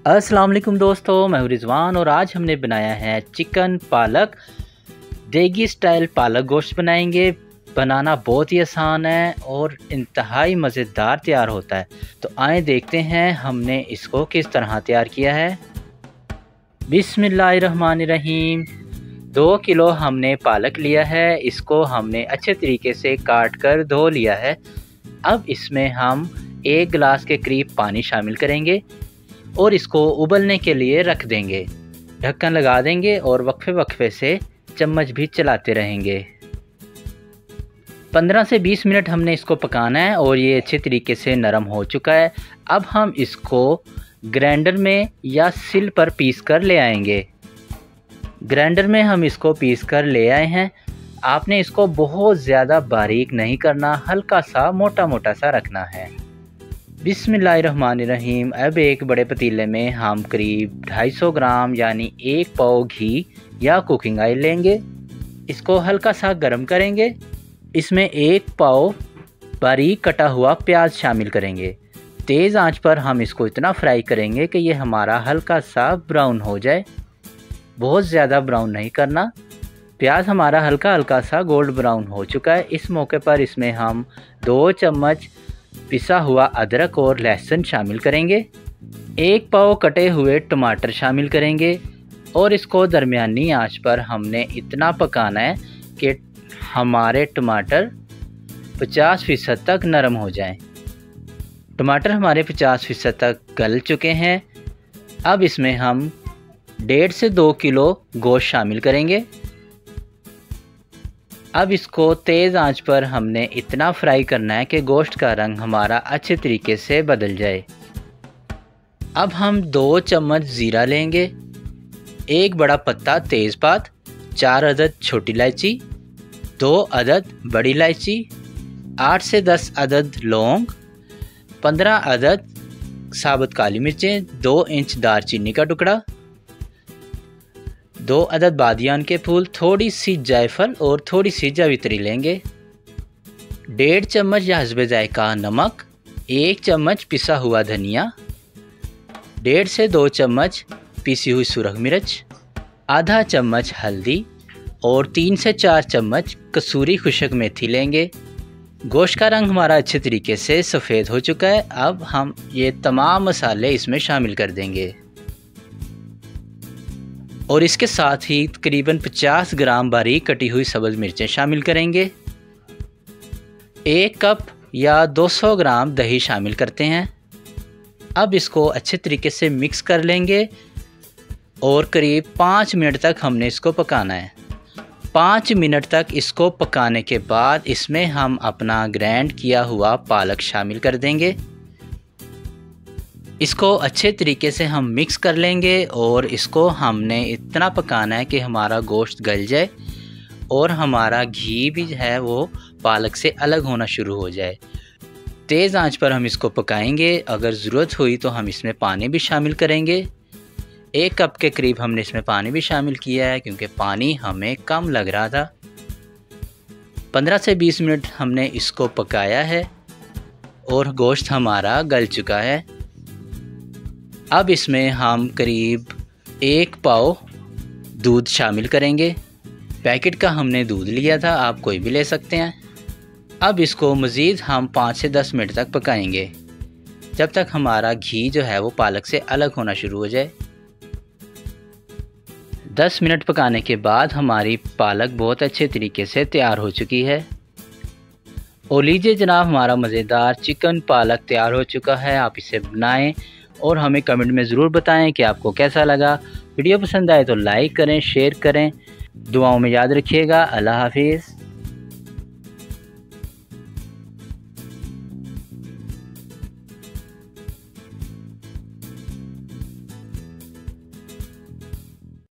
अस्सलाम वालेकुम दोस्तों, मैं हूं रिजवान और आज हमने बनाया है चिकन पालक देगी स्टाइल पालक गोश्त बनाएंगे। बनाना बहुत ही आसान है और इंतहाई मज़ेदार तैयार होता है। तो आए देखते हैं हमने इसको किस तरह तैयार किया है। बिस्मिल्लाहिर्रहमानिर्रहीम। 2 किलो हमने पालक लिया है। इसको हमने अच्छे तरीके से काट कर धो लिया है। अब इसमें हम 1 गिलास के करीब पानी शामिल करेंगे और इसको उबलने के लिए रख देंगे। ढक्कन लगा देंगे और वक्फे वक्फे से चम्मच भी चलाते रहेंगे। 15 से 20 मिनट हमने इसको पकाना है और ये अच्छे तरीके से नरम हो चुका है। अब हम इसको ग्राइंडर में या सिल पर पीस कर ले आएंगे। ग्राइंडर में हम इसको पीस कर ले आए हैं। आपने इसको बहुत ज़्यादा बारीक नहीं करना, हल्का सा मोटा मोटा सा रखना है। बिस्मिल्लाहिर्रहमानिर्रहीम। अब एक बड़े पतीले में हम करीब 250 ग्राम यानी 1 पाव घी या कुकिंग ऑयल लेंगे। इसको हल्का सा गर्म करेंगे। इसमें 1 पाव बारीक कटा हुआ प्याज शामिल करेंगे। तेज़ आंच पर हम इसको इतना फ्राई करेंगे कि ये हमारा हल्का सा ब्राउन हो जाए। बहुत ज़्यादा ब्राउन नहीं करना। प्याज हमारा हल्का हल्का सा गोल्ड ब्राउन हो चुका है। इस मौके पर इसमें हम 2 चम्मच पिसा हुआ अदरक और लहसुन शामिल करेंगे। 1 पाव कटे हुए टमाटर शामिल करेंगे और इसको दरमियानी आंच पर हमने इतना पकाना है कि हमारे टमाटर 50% तक नरम हो जाएं। टमाटर हमारे 50% तक गल चुके हैं। अब इसमें हम 1.5 से 2 किलो गोश्त शामिल करेंगे। अब इसको तेज़ आंच पर हमने इतना फ्राई करना है कि गोश्त का रंग हमारा अच्छे तरीके से बदल जाए। अब हम 2 चम्मच ज़ीरा लेंगे, 1 बड़ा पत्ता तेज़पात, 4 अदद छोटी इलायची, 2 अदद बड़ी इलायची, 8 से 10 अदद लौंग, 15 अदद साबुत काली मिर्चें, 2 इंच दालचीनी का टुकड़ा, 2 अदद बादियान के फूल, थोड़ी सी जायफल और थोड़ी सी जावित्री लेंगे। 1.5 चम्मच या हस्बे जायका नमक, 1 चम्मच पिसा हुआ धनिया, 1.5 से 2 चम्मच पिसी हुई सुरख मिर्च, आधा चम्मच हल्दी और 3 से 4 चम्मच कसूरी खुशक मेथी लेंगे। गोश्त का रंग हमारा अच्छे तरीके से सफ़ेद हो चुका है। अब हम ये तमाम मसाले इसमें शामिल कर देंगे और इसके साथ ही तकरीबन 50 ग्राम बारीक कटी हुई सब्ज़ मिर्चें शामिल करेंगे। 1 कप या 200 ग्राम दही शामिल करते हैं। अब इसको अच्छे तरीके से मिक्स कर लेंगे और करीब 5 मिनट तक हमने इसको पकाना है। 5 मिनट तक इसको पकाने के बाद इसमें हम अपना ग्राइंड किया हुआ पालक शामिल कर देंगे। इसको अच्छे तरीके से हम मिक्स कर लेंगे और इसको हमने इतना पकाना है कि हमारा गोश्त गल जाए और हमारा घी भी है वो पालक से अलग होना शुरू हो जाए। तेज़ आंच पर हम इसको पकाएंगे। अगर ज़रूरत हुई तो हम इसमें पानी भी शामिल करेंगे। 1 कप के करीब हमने इसमें पानी भी शामिल किया है क्योंकि पानी हमें कम लग रहा था। 15 से 20 मिनट हमने इसको पकाया है और गोश्त हमारा गल चुका है। अब इसमें हम करीब 1 पाव दूध शामिल करेंगे। पैकेट का हमने दूध लिया था, आप कोई भी ले सकते हैं। अब इसको मज़ीद हम 5 से 10 मिनट तक पकाएंगे जब तक हमारा घी जो है वो पालक से अलग होना शुरू हो जाए। 10 मिनट पकाने के बाद हमारी पालक बहुत अच्छे तरीके से तैयार हो चुकी है। और लीजिए जनाब, हमारा मज़ेदार चिकन पालक तैयार हो चुका है। आप इसे बनाएं और हमें कमेंट में ज़रूर बताएं कि आपको कैसा लगा। वीडियो पसंद आए तो लाइक करें, शेयर करें। दुआओं में याद रखिएगा। अल्लाह हाफिज़।